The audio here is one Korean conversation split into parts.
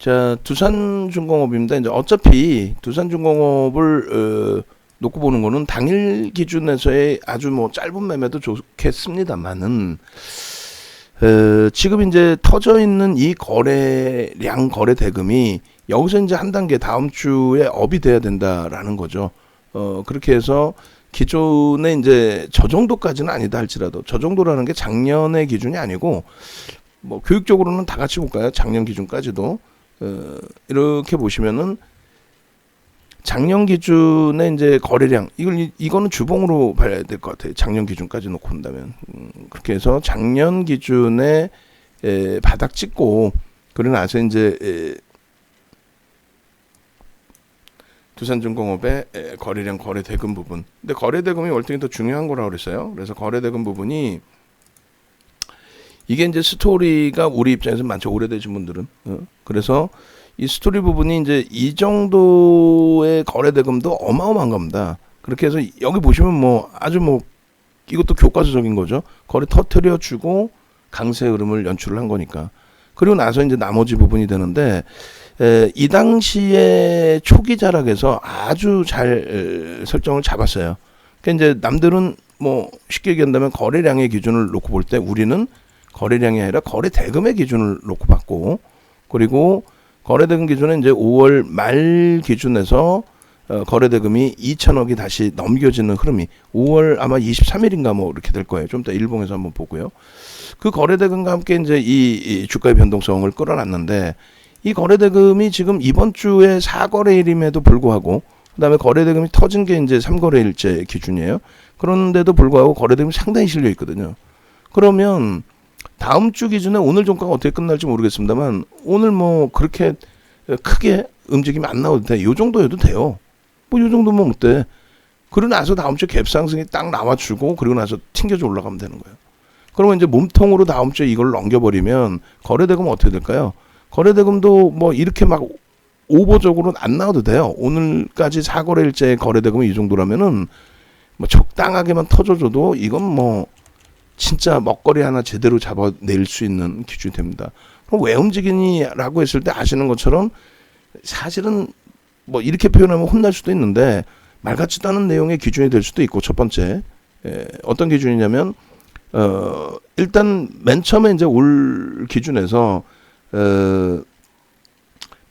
자, 두산중공업입니다. 이제 어차피 두산중공업을 놓고 보는 거는 당일 기준에서의 아주 뭐 짧은 매매도 좋겠습니다만은 지금 이제 터져 있는 이 거래량 거래 대금이 여기서 이제 한 단계 다음 주에 업이 돼야 된다라는 거죠. 그렇게 해서 기존에 이제 저 정도까지는 아니다 할지라도 저 정도라는 게 작년의 기준이 아니고 뭐 교육적으로는 다 같이 볼까요? 작년 기준까지도 이렇게 보시면은 작년 기준에 이제 거래량 이거는 주봉으로 봐야 될 것 같아요. 작년 기준까지 놓고 본다면 그렇게 해서 작년 기준에 바닥 찍고 그러고 나서 이제 두산중공업의 거래량 거래 대금 부분. 근데 거래 대금이 월등히 더 중요한 거라고 그랬어요. 그래서 거래 대금 부분이 이게 이제 스토리가 우리 입장에서 많죠. 오래되신 분들은. 그래서 이 스토리 부분이 이제 이 정도의 거래 대금도 어마어마한 겁니다. 그렇게 해서 여기 보시면 뭐 아주 뭐 이것도 교과서적인 거죠. 거래 터트려 주고 강세 흐름을 연출을 한 거니까. 그리고 나서 이제 나머지 부분이 되는데 이 당시에 초기 자락에서 아주 잘 설정을 잡았어요. 그러니까 이제 남들은 뭐 쉽게 얘기한다면 거래량의 기준을 놓고 볼 때 우리는 거래량이 아니라 거래 대금의 기준을 놓고 봤고, 그리고 거래 대금 기준은 이제 5월 말 기준에서 거래 대금이 2천억이 다시 넘겨지는 흐름이 5월 아마 23일인가 뭐 이렇게 될 거예요. 좀 더 일봉에서 한번 보고요. 그 거래 대금과 함께 이제 이 주가의 변동성을 끌어놨는데 이 거래 대금이 지금 이번 주에 4거래일임에도 불구하고 그다음에 거래 대금이 터진 게 이제 3거래일째 기준이에요. 그런데도 불구하고 거래 대금이 상당히 실려 있거든요. 그러면 다음 주 기준에 오늘 종가가 어떻게 끝날지 모르겠습니다만 오늘 뭐 그렇게 크게 움직임이 안 나와도 돼. 요 정도여도 돼요. 뭐 요 정도면 어때? 그러고 나서 다음 주 갭 상승이 딱 나와주고 그리고 나서 튕겨져 올라가면 되는 거예요. 그러면 이제 몸통으로 다음 주에 이걸 넘겨버리면 거래대금은 어떻게 될까요? 거래대금도 뭐 이렇게 막 오버적으로는 안 나와도 돼요. 오늘까지 4거래일째 거래대금이 이 정도라면은 뭐 적당하게만 터져줘도 이건 뭐 진짜 먹거리 하나 제대로 잡아낼 수 있는 기준이 됩니다. 그럼 왜 움직이니라고 했을 때 아시는 것처럼 사실은 뭐 이렇게 표현하면 혼날 수도 있는데 말 같지도 않은 내용의 기준이 될 수도 있고, 첫 번째 어떤 기준이냐면 일단 맨 처음에 이제 올 기준에서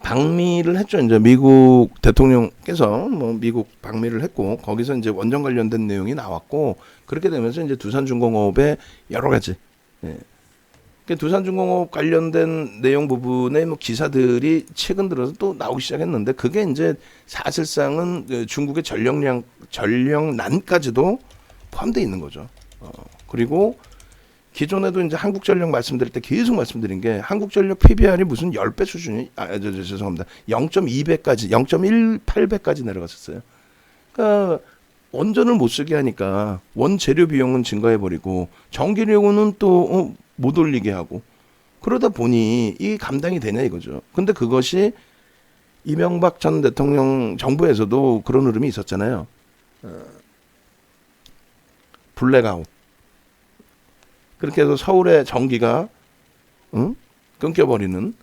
방미를 했죠. 이제 미국 대통령께서 뭐 미국 방미를 했고 거기서 이제 원전 관련된 내용이 나왔고 그렇게 되면서 이제 두산중공업의 여러 가지 두산중공업 관련된 내용 부분의 뭐 기사들이 최근 들어서 또 나오기 시작했는데 그게 이제 사실상은 중국의 전력난까지도 포함되어 있는 거죠. 그리고 기존에도 이제 한국전력 말씀드릴 때 계속 말씀드린 게 한국전력 PBR이 무슨 10배 수준이 죄송합니다. 0.2배까지 0.18배까지 내려갔었어요. 그러니까 원전을 못 쓰게 하니까 원재료 비용은 증가해버리고 전기료는 또 못 올리게 하고 그러다 보니 이 감당이 되냐 이거죠. 근데 그것이 이명박 전 대통령 정부에서도 그런 흐름이 있었잖아요. 블랙아웃. 그렇게 해서 서울의 전기가 끊겨버리는,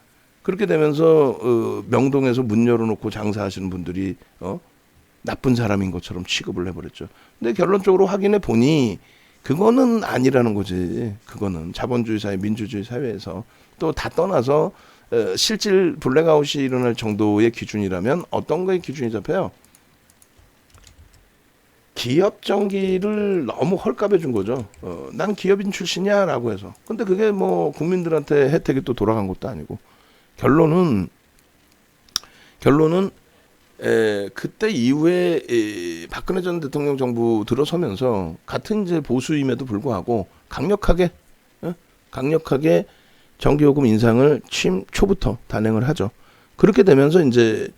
그렇게 되면서 명동에서 문 열어놓고 장사하시는 분들이 나쁜 사람인 것처럼 취급을 해버렸죠. 근데 결론적으로 확인해 보니 그거는 아니라는 거지. 그거는 자본주의 사회, 민주주의 사회에서 또 다 떠나서 실질 블랙아웃이 일어날 정도의 기준이라면 어떤 거의 기준이 잡혀요? 기업 전기를 너무 헐값에 준 거죠. 난 기업인 출신이야라고 해서. 근데 그게 뭐 국민들한테 혜택이 또 돌아간 것도 아니고. 결론은 그때 이후에 박근혜 전 대통령 정부 들어서면서 같은 이제 보수임에도 불구하고 강력하게 전기요금 인상을 취임 초부터 단행을 하죠. 그렇게 되면서 이제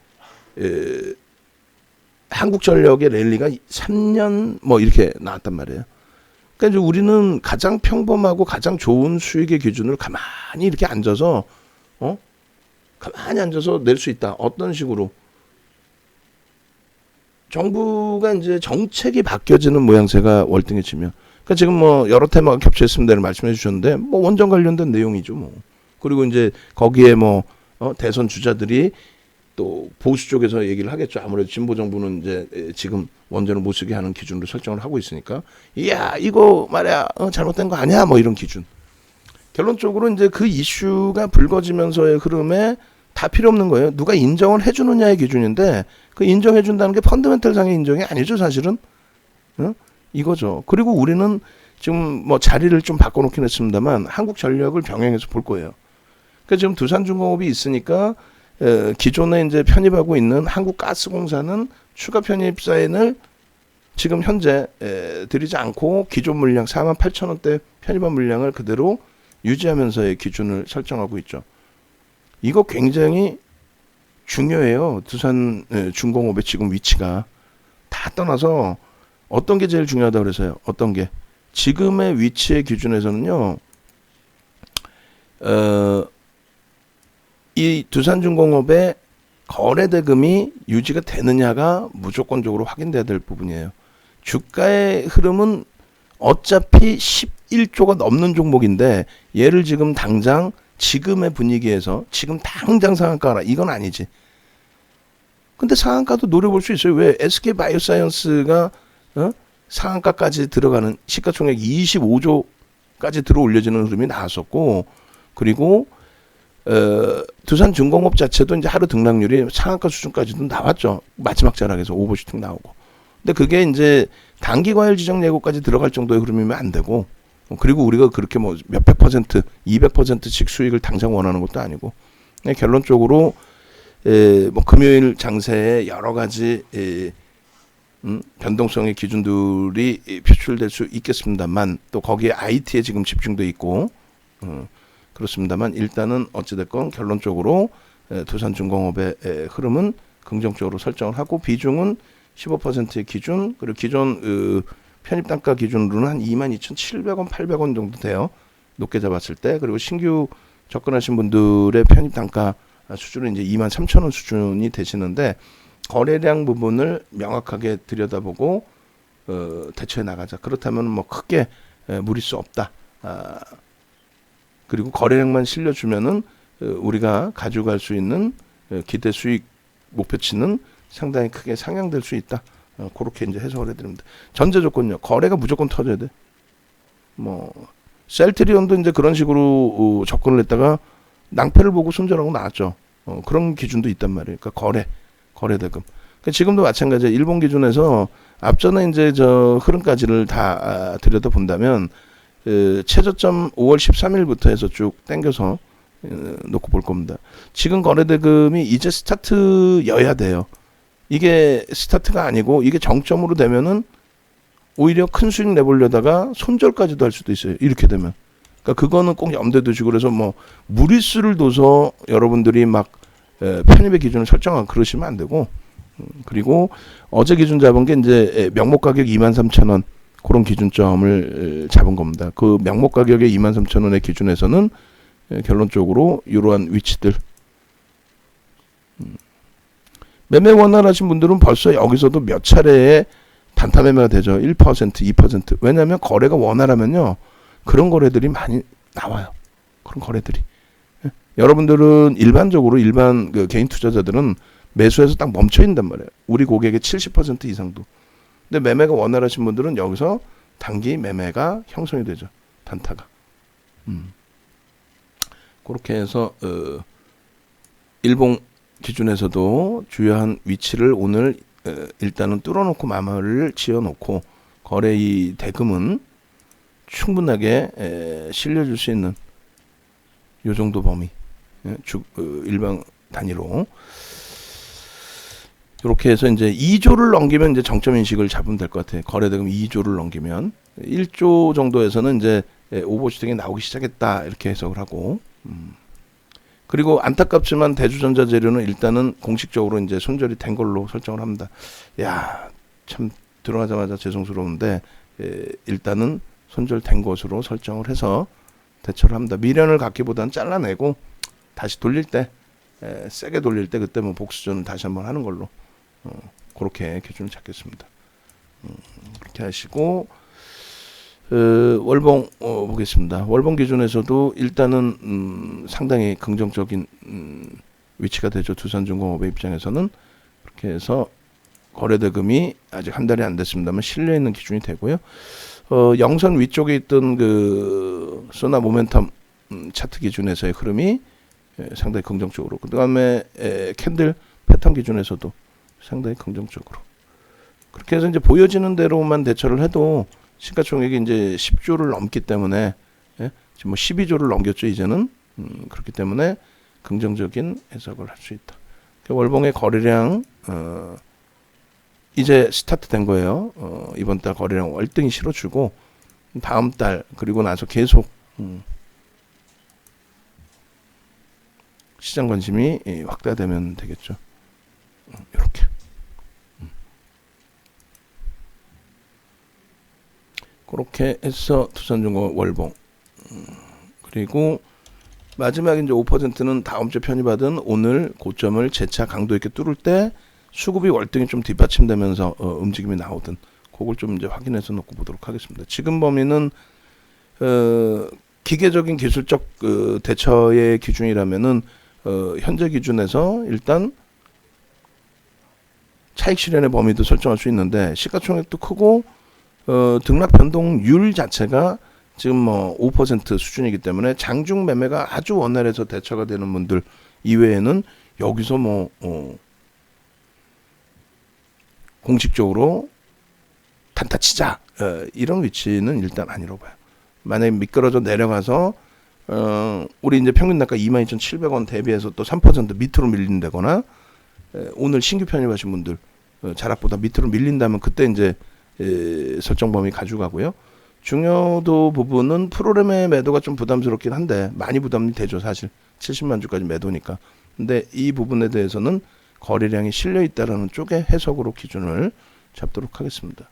한국전력의 랠리가 3년 뭐 이렇게 나왔단 말이에요. 그러니까 이제 우리는 가장 평범하고 가장 좋은 수익의 기준을 가만히 이렇게 앉아서 가만히 앉아서 낼 수 있다. 어떤 식으로? 정부가 이제 정책이 바뀌어지는 모양새가 월등해지면. 그러니까 지금 뭐 여러 테마가 겹쳐 있습니다를 말씀해 주셨는데 뭐 원전 관련된 내용이죠 뭐. 그리고 이제 거기에 뭐 대선 주자들이 또 보수 쪽에서 얘기를 하겠죠. 아무래도 진보 정부는 이제 지금 원전을 못 쓰게 하는 기준으로 설정을 하고 있으니까, 이야 이거 말이야 잘못된 거 아니야 뭐 이런 기준. 결론적으로 이제 그 이슈가 불거지면서의 흐름에 다 필요 없는 거예요. 누가 인정을 해주느냐의 기준인데, 그 인정해준다는 게 펀더멘털 상의 인정이 아니죠 사실은. 이거죠. 그리고 우리는 지금 뭐 자리를 좀 바꿔놓긴 했습니다만 한국전력을 병행해서 볼 거예요. 그러니까 지금 두산중공업이 있으니까 기존에 이제 편입하고 있는 한국가스공사는 추가 편입 사인을 지금 현재 드리지 않고 기존 물량 48,000원대 편입한 물량을 그대로 유지하면서의 기준을 설정하고 있죠. 이거 굉장히 중요해요. 두산 중공업의 지금 위치가. 다 떠나서 어떤 게 제일 중요하다고 그래서요. 어떤 게 지금의 위치의 기준에서는요. 이 두산중공업의 거래대금이 유지가 되느냐가 무조건적으로 확인돼야 될 부분이에요. 주가의 흐름은 어차피 11조가 넘는 종목인데 얘를 지금 당장 지금의 분위기에서 지금 당장 상한가라 이건 아니지. 근데 상한가도 노려볼 수 있어요. 왜? SK바이오사이언스가 상한가까지 들어가는 시가총액 25조까지 들어 올려지는 흐름이 나왔었고, 그리고 두산중공업 자체도 이제 하루 등락률이 상한가 수준까지도 나왔죠. 마지막 자락에서 오버슈팅 나오고. 근데 그게 이제 단기 과열 지정 예고까지 들어갈 정도의 흐름이면 안 되고, 그리고 우리가 그렇게 뭐 몇백 퍼센트, 200%씩 수익을 당장 원하는 것도 아니고, 결론적으로 뭐 금요일 장세에 여러 가지 변동성의 기준들이 표출될 수 있겠습니다만, 또 거기에 IT에 지금 집중돼 있고, 그렇습니다만 일단은 어찌됐건 결론적으로 두산중공업의 흐름은 긍정적으로 설정을 하고, 비중은 15%의 기준, 그리고 기존 편입단가 기준으로는 한 22,700원, 800원 정도 돼요. 높게 잡았을 때. 그리고 신규 접근하신 분들의 편입단가 수준은 이제 23,000원 수준이 되시는데, 거래량 부분을 명확하게 들여다보고 대처해 나가자. 그렇다면 뭐 크게 무리수 없다. 그리고 거래량만 실려주면은 우리가 가져갈 수 있는 기대 수익 목표치는 상당히 크게 상향될 수 있다. 그렇게 이제 해석을 해드립니다. 전제 조건요. 거래가 무조건 터져야 돼. 뭐 셀트리온도 이제 그런 식으로 접근을 했다가 낭패를 보고 손절하고 나왔죠. 그런 기준도 있단 말이에요. 그러니까 거래대금. 그러니까 지금도 마찬가지예요. 일본 기준에서 앞전에 이제 저 흐름까지를 다 들여다 본다면 최저점 5월 13일부터 해서 쭉 당겨서 놓고 볼 겁니다. 지금 거래대금이 이제 스타트여야 돼요. 이게 스타트가 아니고 이게 정점으로 되면은 오히려 큰 수익 내보려다가 손절까지도 할 수도 있어요. 이렇게 되면. 그러니까 그거는 꼭 염두에 두시고, 그래서 뭐 무리수를 둬서 여러분들이 막 편입의 기준을 설정하고 그러시면 안 되고, 그리고 어제 기준 잡은 게 이제 명목 가격 23,000원 그런 기준점을 잡은 겁니다. 그 명목 가격의 23,000원의 기준에서는 결론적으로 이러한 위치들, 매매 원활하신 분들은 벌써 여기서도 몇 차례의 단타 매매가 되죠. 1%, 2%. 왜냐하면 거래가 원활하면요, 그런 거래들이 많이 나와요. 그런 거래들이. 여러분들은 일반적으로 일반 그 개인 투자자들은 매수해서 딱 멈춰 있단 말이에요. 우리 고객의 70% 이상도. 근데 매매가 원활하신 분들은 여기서 단기 매매가 형성이 되죠. 단타가. 그렇게 해서 일본 기준에서도 주요한 위치를 오늘 일단은 뚫어놓고 마무리를 지어놓고, 거래 이 대금은 충분하게 실려줄 수 있는 요 정도 범위, 일반 단위로 이렇게 해서 이제 2조를 넘기면 이제 정점 인식을 잡으면 될 것 같아요. 거래대금 2조를 넘기면 1조 정도에서는 이제 오버슈팅이 나오기 시작했다 이렇게 해석을 하고, 그리고 안타깝지만 대주전자재료는 일단은 공식적으로 이제 손절이 된 걸로 설정을 합니다. 야, 참 들어가자마자 죄송스러운데 일단은 손절된 것으로 설정을 해서 대처를 합니다. 미련을 갖기보다는 잘라내고 다시 돌릴 때, 세게 돌릴 때 그때 뭐 복수전을 다시 한번 하는 걸로 그렇게 기준을 잡겠습니다. 그렇게 하시고 월봉 보겠습니다. 월봉 기준에서도 일단은 상당히 긍정적인 위치가 되죠. 두산중공업의 입장에서는. 그렇게 해서 거래대금이 아직 한 달이 안 됐습니다만 실려 있는 기준이 되고요. 영선 위쪽에 있던 그 소나 모멘텀 차트 기준에서의 흐름이 상당히 긍정적으로, 그 다음에 캔들 패턴 기준에서도 상당히 긍정적으로, 그렇게 해서 이제 보여지는 대로만 대처를 해도 시가총액이 이제 10조를 넘기 때문에, 지금 뭐 12조를 넘겼죠 이제는. 그렇기 때문에 긍정적인 해석을 할 수 있다. 월봉의 거래량 이제 스타트 된 거예요. 이번 달 거래량 월등히 실어주고 다음 달 그리고 나서 계속 시장 관심이 확대되면 되겠죠. 이렇게. 그렇게 해서 두산중공업 월봉. 그리고 마지막 이제 5%는 다음 주 편입받은 오늘 고점을 재차 강도 있게 뚫을 때 수급이 월등히 좀 뒷받침되면서 움직임이 나오든 그걸 좀 이제 확인해서 놓고 보도록 하겠습니다. 지금 범위는 기계적인 기술적 대처의 기준이라면은 현재 기준에서 일단 차익 실현의 범위도 설정할 수 있는데 시가총액도 크고 등락 변동률 자체가 지금 뭐 5% 수준이기 때문에 장중 매매가 아주 원활해서 대처가 되는 분들 이외에는 여기서 뭐 공식적으로 단타치자 이런 위치는 일단 아니라고 봐요. 만약에 미끄러져 내려가서 우리 이제 평균 단가 22,700원 대비해서 또 3% 밑으로 밀린다거나 오늘 신규 편입하신 분들 자락보다 밑으로 밀린다면 그때 이제 설정 범위 가져가고요. 중요도 부분은 프로그램의 매도가 좀 부담스럽긴 한데 많이 부담이 되죠 사실. 70만 주까지 매도니까. 근데 이 부분에 대해서는 거래량이 실려 있다라는 쪽의 해석으로 기준을 잡도록 하겠습니다.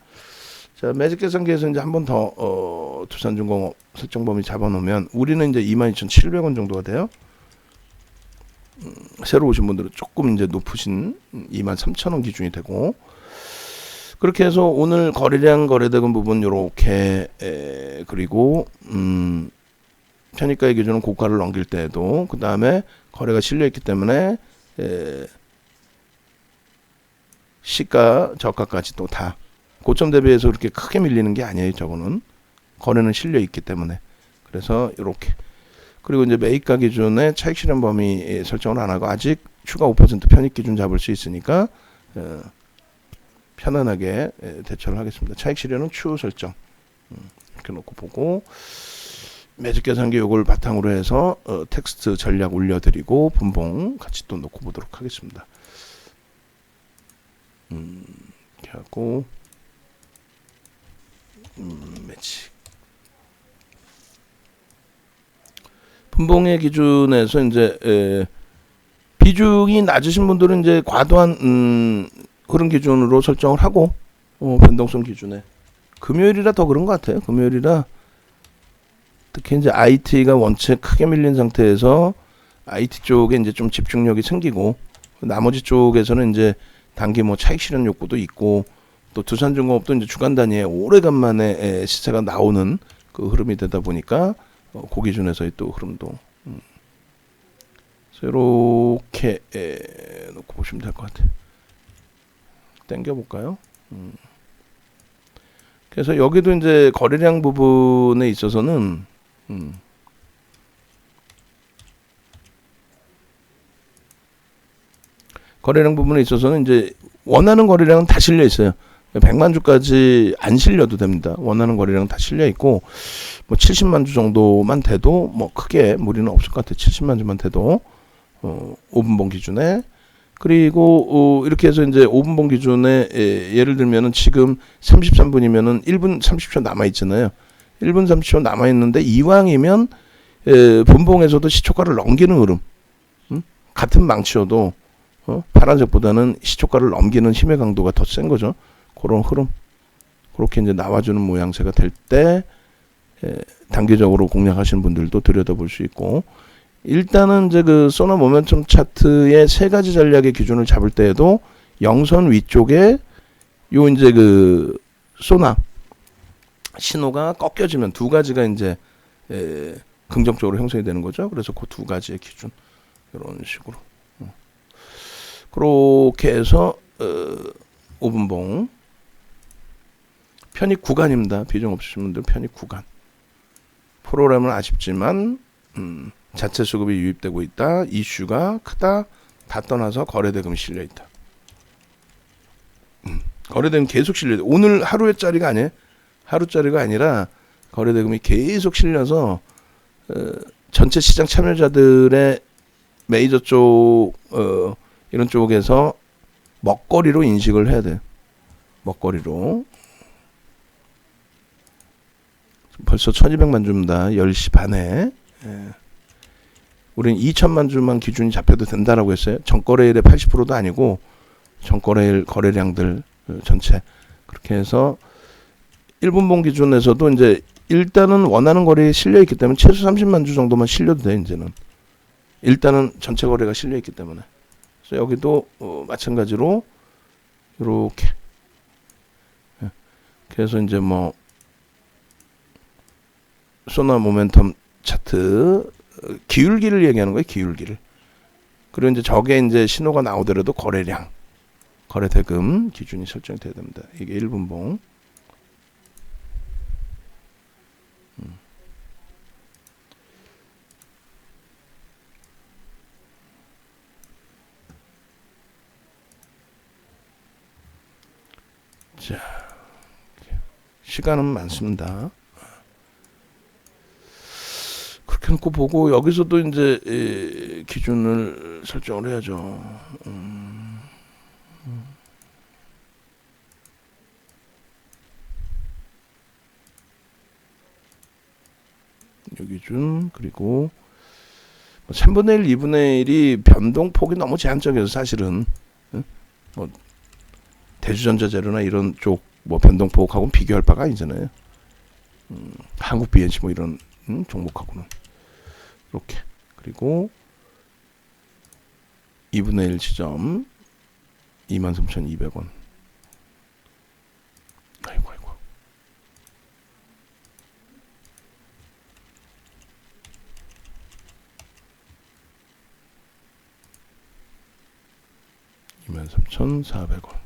자, 매직 계산기에서 이제 한 번 더 두산중공업 설정 범위 잡아놓으면 우리는 이제 22,700원 정도가 돼요. 새로 오신 분들은 조금 이제 높으신 23,000원 기준이 되고, 그렇게 해서 오늘 거래량 거래대금 부분 요렇게 그리고 편입가의 기준은 고가를 넘길 때에도 그 다음에 거래가 실려 있기 때문에 시가 저가까지 또 다 고점 대비해서 그렇게 크게 밀리는 게 아니에요. 저거는 거래는 실려 있기 때문에. 그래서 이렇게. 그리고 이제 매입가 기준에 차익 실현 범위 설정을 안 하고 아직 추가 5% 편입 기준 잡을 수 있으니까 편안하게 대처를 하겠습니다. 차익 실현은 추후 설정 이렇게 놓고 보고, 매직 계산기 요걸 바탕으로 해서 텍스트 전략 올려드리고 분봉 같이 또 놓고 보도록 하겠습니다. 이렇게 하고 매직 분봉의 기준에서 이제 비중이 낮으신 분들은 이제 과도한 흐름 기준으로 설정을 하고 변동성 기준에 금요일이라 더 그런 것 같아요. 금요일이라 특히 이제 IT가 원체 크게 밀린 상태에서 IT 쪽에 이제 좀 집중력이 생기고 나머지 쪽에서는 이제 단기 뭐 차익 실현 욕구도 있고 또 두산중공업도 이제 주간 단위에 오래간만에 시세가 나오는 그 흐름이 되다 보니까 그 기준에서의 또 흐름도 이렇게 놓고 보시면 될 것 같아요. 당겨볼까요? 그래서 여기도 이제 거래량 부분에 있어서는 거래량 부분에 있어서는 이제 원하는 거래량은 다 실려 있어요. 100만 주까지 안 실려도 됩니다. 원하는 거래량은 다 실려 있고 뭐 70만 주 정도만 돼도 뭐 크게 무리는 없을 것 같아요. 70만 주만 돼도 5분봉 기준에. 그리고 이렇게 해서 이제 5분봉 기준에 예를 들면은 지금 33분이면은 1분 30초 남아 있잖아요. 1분 30초 남아 있는데 이왕이면 분봉에서도 시초가를 넘기는 흐름, 같은 망치여도 파란색보다는 시초가를 넘기는 힘의 강도가 더 센 거죠. 그런 흐름, 그렇게 이제 나와주는 모양새가 될 때 단기적으로 공략하시는 분들도 들여다볼 수 있고, 일단은 이제 그 소나 모멘텀 차트의 세 가지 전략의 기준을 잡을 때에도 영선 위쪽에 요 이제 그 소나 신호가 꺾여지면 두 가지가 이제 긍정적으로 형성이 되는 거죠. 그래서 그 두 가지의 기준 이런 식으로 그렇게 해서 5분봉 편입 구간입니다. 비중 없으신 분들 편입 구간. 프로그램은 아쉽지만 자체 수급이 유입되고 있다. 이슈가 크다. 다 떠나서 거래대금이 실려있다. 거래대금 계속 실려있다. 오늘 하루짜리가 아니에요. 하루짜리가 아니라 거래대금이 계속 실려서 전체 시장 참여자들의 메이저 쪽 이런 쪽에서 먹거리로 인식을 해야 돼요. 먹거리로. 벌써 1200만 주입니다. 10시 반에. 우리는 2000만 주만 기준이 잡혀도 된다라고 했어요. 전거래일의 80%도 아니고 전거래일 거래량들 전체. 그렇게 해서 1분봉 기준에서도 이제 일단은 원하는 거래에 실려있기 때문에 최소 30만 주 정도만 실려도 돼. 이제는 일단은 전체 거래가 실려있기 때문에. 그래서 여기도 마찬가지로 이렇게. 그래서 이제 뭐 소나 모멘텀 차트 기울기를 얘기하는 거예요. 기울기를. 그리고 이제 저게 이제 신호가 나오더라도 거래량, 거래대금 기준이 설정이 돼야 됩니다. 이게 1분봉. 자, 시간은 많습니다. 그렇게 놓고 보고 여기서도 이제 기준을 설정을 해야죠. 요 기준. 그리고 3분의 1, 2분의 1이 변동폭이 너무 제한적이어서 사실은 뭐 대주전자재료나 이런 쪽 뭐 변동폭하고는 비교할 바가 아니잖아요. 한국 BNC 뭐 이런 종목하고는 이렇게. 그리고 2분의 1 지점 23,200원. 아이고. 23,400원.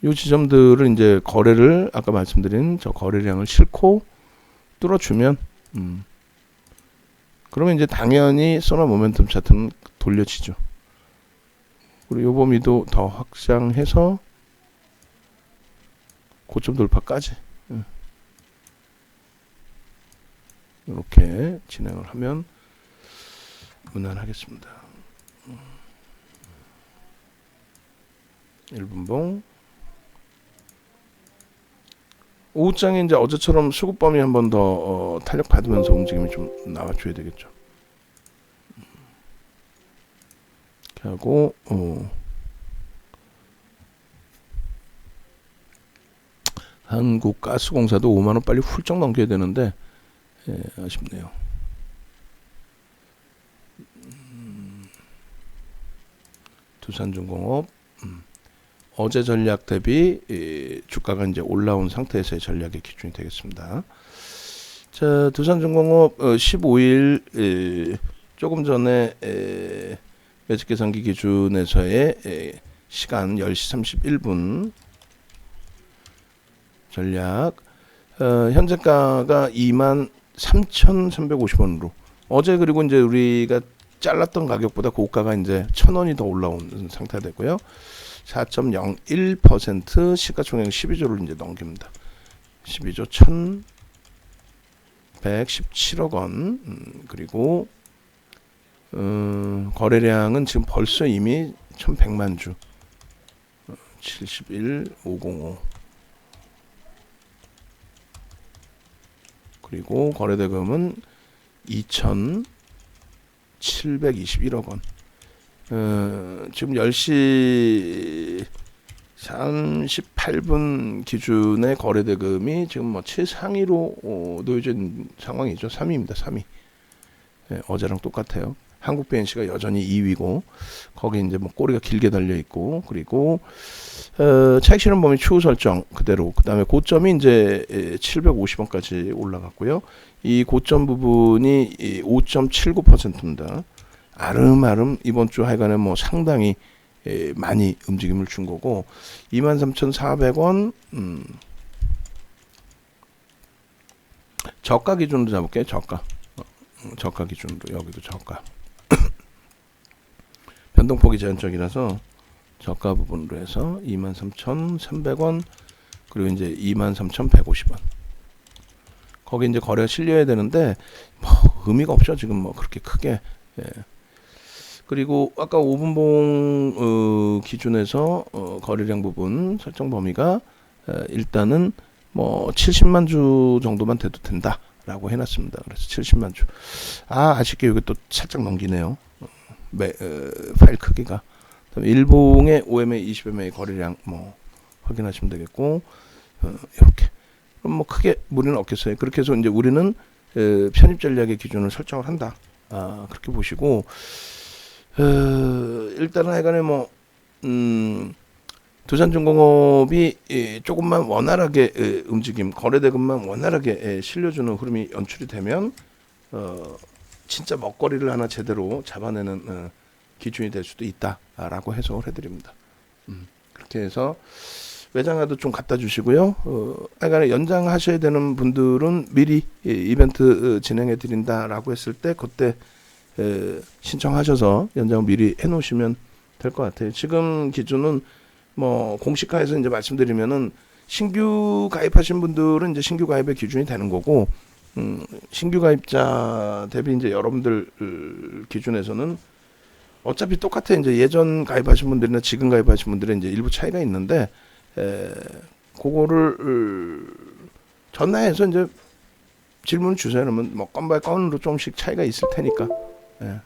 이 지점들을 이제 거래를 아까 말씀드린 저 거래량을 싣고 뚫어주면 그러면 이제 당연히 소나 모멘텀 차트는 돌려지죠. 그리고 요범위도 더 확장해서 고점 돌파까지 이렇게 진행을 하면 무난하겠습니다. 1분봉. 오후장에 이제 어제처럼 수급범위 한 번 더 탄력 받으면서 움직임이 좀 나와줘야 되겠죠. 이렇게 하고 한국가스공사도 5만원 빨리 훌쩍 넘겨야 되는데 아쉽네요. 두산중공업 어제 전략 대비 주가가 이제 올라온 상태에서의 전략의 기준이 되겠습니다. 자, 두산중공업 15일 조금 전에 매직계산기 기준에서의 시간 10시 31분 전략 현재가가 23,350원으로 어제 그리고 이제 우리가 잘랐던 가격보다 고가가 이제 1,000원이 더 올라온 상태가 되고요. 4.01% 시가총액 12조를 이제 넘깁니다. 12조 1,117억 원. 그리고 거래량은 지금 벌써 이미 1,100만 주. 71,505. 그리고 거래대금은 2,721억 원. 지금 10시 38분 기준의 거래대금이 지금 뭐 최상위로 놓여진 상황이죠. 3위입니다. 3위. 어제랑 똑같아요. 한국 BNC가 여전히 2위고 거기 이제 뭐 꼬리가 길게 달려 있고 그리고 차익 실현 범위 추후 설정 그대로 그다음에 고점이 이제 750원까지 올라갔고요. 이 고점 부분이 5.79%입니다. 아름아름 이번 주 하여간에 뭐 상당히 많이 움직임을 준 거고 23,400원 저가 기준으로 잡을게요. 저가 기준으로 여기도 저가 변동폭이 제한적이라서 저가 부분으로 해서 23,300원 그리고 이제 23,150원 거기 이제 거래가 실려야 되는데 뭐 의미가 없죠. 지금 뭐 그렇게 크게. 예. 그리고 아까 5분봉 기준에서 거래량 부분 설정 범위가 일단은 뭐 70만 주 정도만 돼도 된다라고 해놨습니다. 그래서 70만 주. 아쉽게 여기 또 살짝 넘기네요. 파일 크기가. 일봉의 OMA, 20MA 거래량 뭐 확인하시면 되겠고 이렇게. 그럼 뭐 크게 무리는 없겠어요. 그렇게 해서 이제 우리는 편입 전략의 기준을 설정을 한다. 그렇게 보시고 일단은 하여간에 뭐 두산중공업이 조금만 원활하게 움직임, 거래대금만 원활하게 실려주는 흐름이 연출이 되면 진짜 먹거리를 하나 제대로 잡아내는 기준이 될 수도 있다라고 해석을 해드립니다. 그렇게 해서 외장하도 좀 갖다 주시고요. 하여간에 연장하셔야 되는 분들은 미리 이벤트 진행해 드린다라고 했을 때 그때 신청하셔서 연장 미리 해 놓으시면 될 것 같아요. 지금 기준은 뭐 공시가에서 이제 말씀드리면은 신규 가입하신 분들은 이제 신규 가입의 기준이 되는 거고 신규 가입자 대비 이제 여러분들 기준에서는 어차피 똑같아. 이제 예전 가입하신 분들이나 지금 가입하신 분들은 이제 일부 차이가 있는데 그거를 전화해서 이제 질문 주세요. 그러면 뭐 건 바이 건으로 조금씩 차이가 있을 테니까. 예.